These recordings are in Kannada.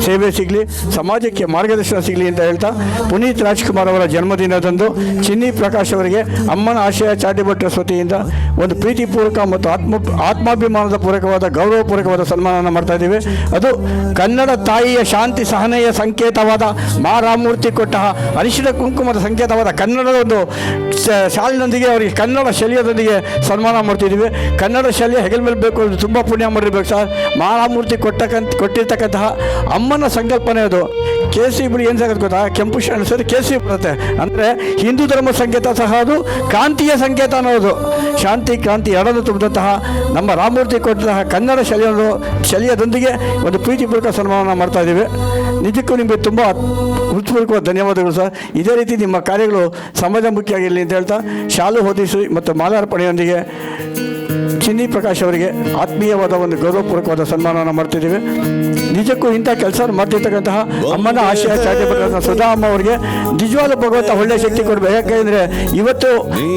ಸೇವೆ ಸಿಗಲಿ, ಸಮಾಜಕ್ಕೆ ಮಾರ್ಗದರ್ಶನ ಸಿಗಲಿ ಅಂತ ಹೇಳ್ತಾ, ಪುನೀತ್ ರಾಜ್ಕುಮಾರ್ ಅವರ ಜನ್ಮದಿನದಂದು ಚಿನ್ನಿ ಪ್ರಕಾಶ್ ಅವರಿಗೆ ಅಮ್ಮನ ಆಶಯ ಚಾರಿಟಬಲ್ ಟ್ರಸ್ಟ್ ವತಿಯಿಂದ ಒಂದು ಪ್ರೀತಿಪೂರ್ವಕ ಮತ್ತು ಆತ್ಮಾಭಿಮಾನದ ಪೂರ್ವಕವಾದ ಗೌರವಪೂರ್ವಕವಾದ ಸನ್ಮಾನವನ್ನು ಮಾಡ್ತಾ ಇದ್ದೀವಿ. ಅದು ಕನ್ನಡ ತಾಯಿಯ ಶಾಂತಿ ಸಹನೆಯ ಸಂಕೇತವಾದ ಮಾ ರಾಮಮೂರ್ತಿ ಕೊಟ್ಟ ಅರಿಶಿಣ ಕುಂಕುಮದ ಸಂಕೇತವಾದ ಕನ್ನಡದ ಒಂದು ಶಾಲಿನೊಂದಿಗೆ ಅವರಿಗೆ ಕನ್ನಡ ಶೈಲಿಯದೊಂದಿಗೆ ಸನ್ಮಾನ ಮಾಡ್ತಿದ್ದೀವಿ. ಕನ್ನಡ ಶೈಲಿಯ ಹೆಗಲ ಮೇಲೆ ಬೇಕು, ತುಂಬ ಪುಣ್ಯ ಮಾಡಿರ್ಬೇಕು ಸರ್. ಮಾ ರಾಮಮೂರ್ತಿ ಕೊಟ್ಟಿರ್ತಕ್ಕಂತಹ ಅಮ್ಮನ ಸಂಕಲ್ಪನೆ ಅದು. ಕೇಸರಿ ಬಿಳಿ ಏನು ಸಾಕತ್ತೆ ಗೊತ್ತಾ, ಕೆಂಪು ಶಾಲೆ ಸರಿ ಕೇಸರಿ ಬರುತ್ತೆ ಅಂದರೆ ಹಿಂದೂ ಧರ್ಮ ಸಂಕೇತ ಸಹ ಅದು, ಕ್ರಾಂತಿಯ ಸಂಕೇತ ಅನ್ನೋದು. ಶಾಂತಿ ಕ್ರಾಂತಿ ಎರಡನ್ನು ತುಂಬಿದಂತಹ ನಮ್ಮ ರಾಮಮೂರ್ತಿ ಕೊಟ್ಟಂತಹ ಕನ್ನಡ ಶೈಲಿಯದೊಂದಿಗೆ ಒಂದು ಪ್ರೀತಿಪೂರ್ವಕ ಸನ್ಮಾನ ಮಾಡ್ತಾ ಇದ್ದೀವಿ. ನಿಜಕ್ಕೂ ನಿಮಗೆ ತುಂಬ ಹೃತ್ಪೂರ್ವಕವಾದ ಧನ್ಯವಾದಗಳು ಸರ್. ಇದೇ ರೀತಿ ನಿಮ್ಮ ಕಾರ್ಯಗಳು ಸಮಾಜಮುಖಿ ಆಗಿರಲಿ ಅಂತ ಹೇಳ್ತಾ, ಶಾಲು ಹೊದಿಸಿ ಮತ್ತು ಮಾಲಾರ್ಪಣೆಯೊಂದಿಗೆ ಚಿನ್ನಿ ಪ್ರಕಾಶ್ ಅವರಿಗೆ ಆತ್ಮೀಯವಾದ ಒಂದು ಗೌರವಪೂರ್ವಕವಾದ ಸನ್ಮಾನವನ್ನು ಮಾಡ್ತಿದ್ದೀವಿ. ನಿಜಕ್ಕೂ ಇಂಥ ಕೆಲಸ ಮಾಡ್ತಿರ್ತಕ್ಕಂತಹ ಅಮ್ಮನ ಆಶಯ ಚಾರಿಟಬಲ್ ಸುಧಾ ಅಮ್ಮ ಅವರಿಗೆ ನಿಜವಾದ ಭಗವಂತ ಒಳ್ಳೆಯ ಶಕ್ತಿ ಕೊಡಬೇಕು. ಯಾಕೆಂದರೆ ಇವತ್ತು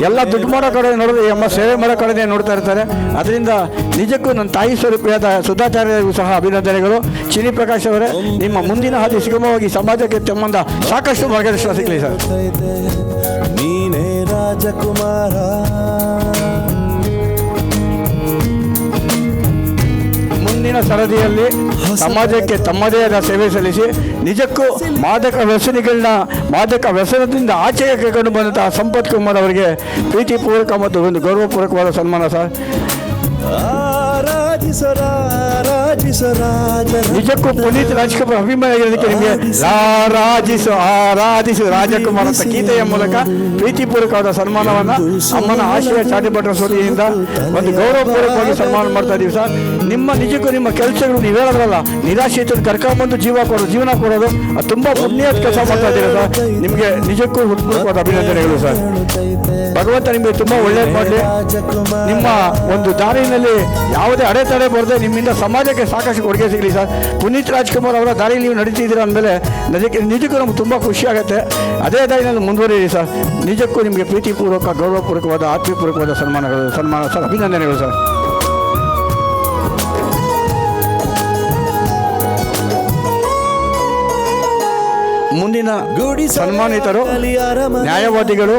ಎಲ್ಲ ದುಡ್ಡು ಮಾಡೋ ಕಡೆ ನೋಡಿದ್ರೆ ಅಮ್ಮ ಸೇವೆ ಮಾಡೋ ಕಡೆನೇ ನೋಡ್ತಾ ಇರ್ತಾರೆ. ಅದರಿಂದ ನಿಜಕ್ಕೂ ನನ್ನ ತಾಯಿ ಸ್ವರೂಪಿಯಾದ ಸುಧಾಚಾರ್ಯರಿಗೂ ಸಹ ಅಭಿನಂದನೆಗಳು. ಚಿನ್ನಿ ಪ್ರಕಾಶ್ ಅವರೇ, ನಿಮ್ಮ ಮುಂದಿನ ಹಾದಿ ಸುಗಮವಾಗಿ ಸಮಾಜಕ್ಕೆ ಸಂಬಂಧ ಸಾಕಷ್ಟು ಮಾರ್ಗದರ್ಶನ ಸಿಗಲಿ ಸರ್. ನೀನೇ ರಾಜಕುಮಾರ, ಮುಂದಿನ ಸರದಿಯಲ್ಲಿ ಸಮಾಜಕ್ಕೆ ತಮ್ಮದೇ ಆದ ಸೇವೆ ಸಲ್ಲಿಸಿ ನಿಜಕ್ಕೂ ಮಾದಕ ವ್ಯಸನದಿಂದ ಆಚೆಗೆ ಕೈಗೊಂಡು ಬಂದಂತಹ ಸಂಪತ್ ಕುಮಾರ್ ಅವರಿಗೆ ಪ್ರೀತಿಪೂರ್ವಕ ಮತ್ತು ಒಂದು ಗೌರವಪೂರ್ವಕವಾದ ಸನ್ಮಾನ ಸರ್. ನಿಜಕ್ಕೂ ಪುನೀತ್ ರಾಜ್ಕುಮಾರ್ ಅಭಿಮಾನಿ ಆಗಿರೋದಕ್ಕೆ ನಿಮಗೆ ಆರಾಧಿಸು ರಾಜಕುಮಾರ್ ಅಂತ ಗೀತೆಯ ಮೂಲಕ ಪ್ರೀತಿಪೂರ್ವಕವಾದ ಸನ್ಮಾನವನ್ನು ಅಮ್ಮನ ಆಶಯ ಚಾರಿಟಬಲ್ ಟ್ರಸ್ಟ್ ವತಿಯಿಂದ ಒಂದು ಗೌರವಪೂರ್ವಕವಾಗಿ ಸನ್ಮಾನ ಮಾಡ್ತಾ ಇದ್ದೀವಿ ಸರ್. ನಿಜಕ್ಕೂ ನಿಮ್ಮ ಕೆಲಸಗಳು ನೀವು ಹೇಳೋದ್ರಲ್ಲ, ನಿರಾಶ್ರಿತ ಕರ್ಕೊಂಡ್ಬಂದು ಜೀವನ ಕೊಡೋದು ಅದು ತುಂಬ ಪುಣ್ಯದ ಕೆಲಸ ಮಾಡ್ತಾ ಇದ್ದೀರಾ ಸರ್. ನಿಮಗೆ ನಿಜಕ್ಕೂ ಹೃತ್ಪೂರ್ವಕವಾದ ಅಭಿನಂದನೆಗಳು ಸರ್. ಭಗವಂತ ನಿಮಗೆ ತುಂಬ ಒಳ್ಳೇದು ಮಾಡಲಿ. ನಿಮ್ಮ ಒಂದು ದಾರಿಯಲ್ಲಿ ಯಾವುದೇ ಅಡೆತಡೆ ಬರದೆ ನಿಮ್ಮಿಂದ ಸಮಾಜಕ್ಕೆ ಸಾಕಷ್ಟು ಕೊಡುಗೆ ಸಿಗಲಿ ಸರ್. ಪುನೀತ್ ರಾಜ್ಕುಮಾರ್ ಅವರ ದಾರಿಯಲ್ಲಿ ನೀವು ನಡೀತಿದ್ದೀರ ಅಂದಮೇಲೆ ನಿಜಕ್ಕೂ ನಮ್ಗೆ ತುಂಬ ಖುಷಿ ಆಗುತ್ತೆ. ಅದೇ ದಾರಿನಲ್ಲಿ ಮುಂದುವರಿಯಿರಿ ಸರ್. ನಿಜಕ್ಕೂ ನಿಮಗೆ ಪ್ರೀತಿಪೂರ್ವಕ ಗೌರವಪೂರ್ವಕವಾದ ಆತ್ಮೀಯಪೂರ್ವಕವಾದ ಸನ್ಮಾನ ಸರ್. ಅಭಿನಂದನೆಗಳು ಸರ್. ಮುಂದಿನ ಸನ್ಮಾನಿತರು ನ್ಯಾಯವಾದಿಗಳು,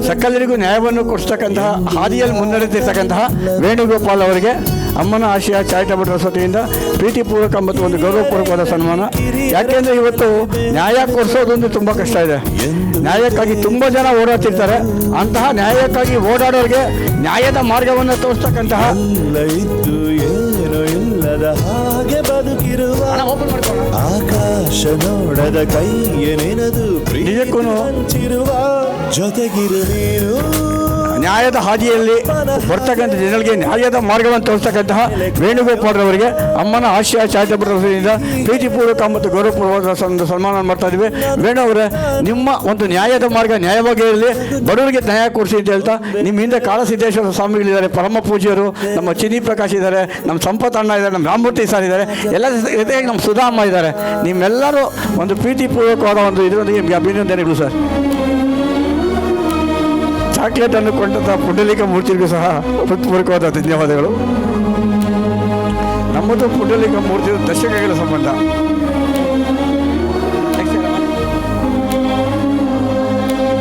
ಸಕಲರಿಗೂ ನ್ಯಾಯವನ್ನು ಕೊಡಿಸ್ತಕ್ಕಂತಹ ಹಾದಿಯಲ್ಲಿ ಮುನ್ನಡೆತಿರ್ತಕ್ಕಂತಹ ವೇಣುಗೋಪಾಲ್ ಅವರಿಗೆ ಅಮ್ಮನ ಆಶಯ ಚಾರಿಟಬಲ್ ಟ್ರಸ್ಟ್ ವತಿಯಿಂದ ಪ್ರೀತಿಪೂರ್ವಕ ಮತ್ತು ಒಂದು ಗೌರವಪೂರ್ವಕವಾದ ಸನ್ಮಾನ. ಯಾಕೆಂದರೆ ಇವತ್ತು ನ್ಯಾಯ ಕೊಡಿಸೋದೊಂದು ತುಂಬ ಕಷ್ಟ ಇದೆ. ನ್ಯಾಯಕ್ಕಾಗಿ ತುಂಬ ಜನ ಓಡಾಡ್ತಿರ್ತಾರೆ. ಅಂತಹ ನ್ಯಾಯಕ್ಕಾಗಿ ಓಡಾಡೋರಿಗೆ ನ್ಯಾಯದ ಮಾರ್ಗವನ್ನು ತೋರಿಸ್ತಕ್ಕಂತಹ ಹಾಗೆ ಬದುಕಿರುವ ಆಕಾಶ ನೋಡದ ಕೈಯನೆನದು ನಿಜಕ್ಕೂ ಜೊತೆಗಿರು ನೀನು. ನ್ಯಾಯದ ಹಾದಿಯಲ್ಲಿ ಬರ್ತಕ್ಕಂಥ ಜನರಿಗೆ ನ್ಯಾಯದ ಮಾರ್ಗವನ್ನು ತೋರಿಸ್ತಕ್ಕಂತಹ ವೇಣುಗೋಪಾಲ್ ಅವರಿಗೆ ಅಮ್ಮನ ಆಶಯ ಚಾರಿಟಬಲ್ ಟ್ರಸ್ಟ್ನಿಂದ ಪ್ರೀತಿಪೂರ್ವಕ ಮತ್ತು ಗೌರವಪೂರ್ವಕ ಸನ್ಮಾನ ಮಾಡ್ತಾ ಇದ್ದೀವಿ. ವೇಣು ಅವರೇ, ನಿಮ್ಮ ಒಂದು ನ್ಯಾಯದ ಮಾರ್ಗ ನ್ಯಾಯವಾಗಿ ಇರಲಿ, ಬಡವರಿಗೆ ನ್ಯಾಯ ಕೊಡಿಸಿ ಅಂತ ಹೇಳ್ತಾ, ನಿಮ್ಮ ಹಿಂದೆ ಕಾಳಸಿದ್ದೇಶ್ವರ ಸ್ವಾಮಿಗಳಿದ್ದಾರೆ, ಪರಮ ಪೂಜ್ಯರು, ನಮ್ಮ ಚಿನ್ನಿ ಪ್ರಕಾಶ್ ಇದ್ದಾರೆ, ನಮ್ಮ ಸಂಪತ್ ಅಣ್ಣ ಇದ್ದಾರೆ, ನಮ್ಮ ರಾಮಮೂರ್ತಿ ಸರ್ ಇದ್ದಾರೆ, ಎಲ್ಲ ಜೊತೆಗೆ ನಮ್ಮ ಸುಧಾ ಅಮ್ಮ ಇದ್ದಾರೆ. ನಿಮ್ಮೆಲ್ಲರೂ ಒಂದು ಪ್ರೀತಿಪೂರ್ವಕವಾದ ಒಂದು ಇದರೊಂದಿಗೆ ನಿಮಗೆ ಅಭಿನಂದನೆಗಳು ಸರ್. ಚಾಕ್ಲೇಟ್ ಅನ್ನು ಕೊಂಡಂತಹ ಪುಂಡಲೀಕ ಮೂರ್ತಿಗೂ ಸಹ ಹೃತ್ಪೂರ್ವಕವಾದ ಧನ್ಯವಾದಗಳು. ನಮ್ಮದು ಪುಂಡಲೀಕ ಮೂರ್ತಿ ದಶಕಗಳ ಸಂಬಂಧ.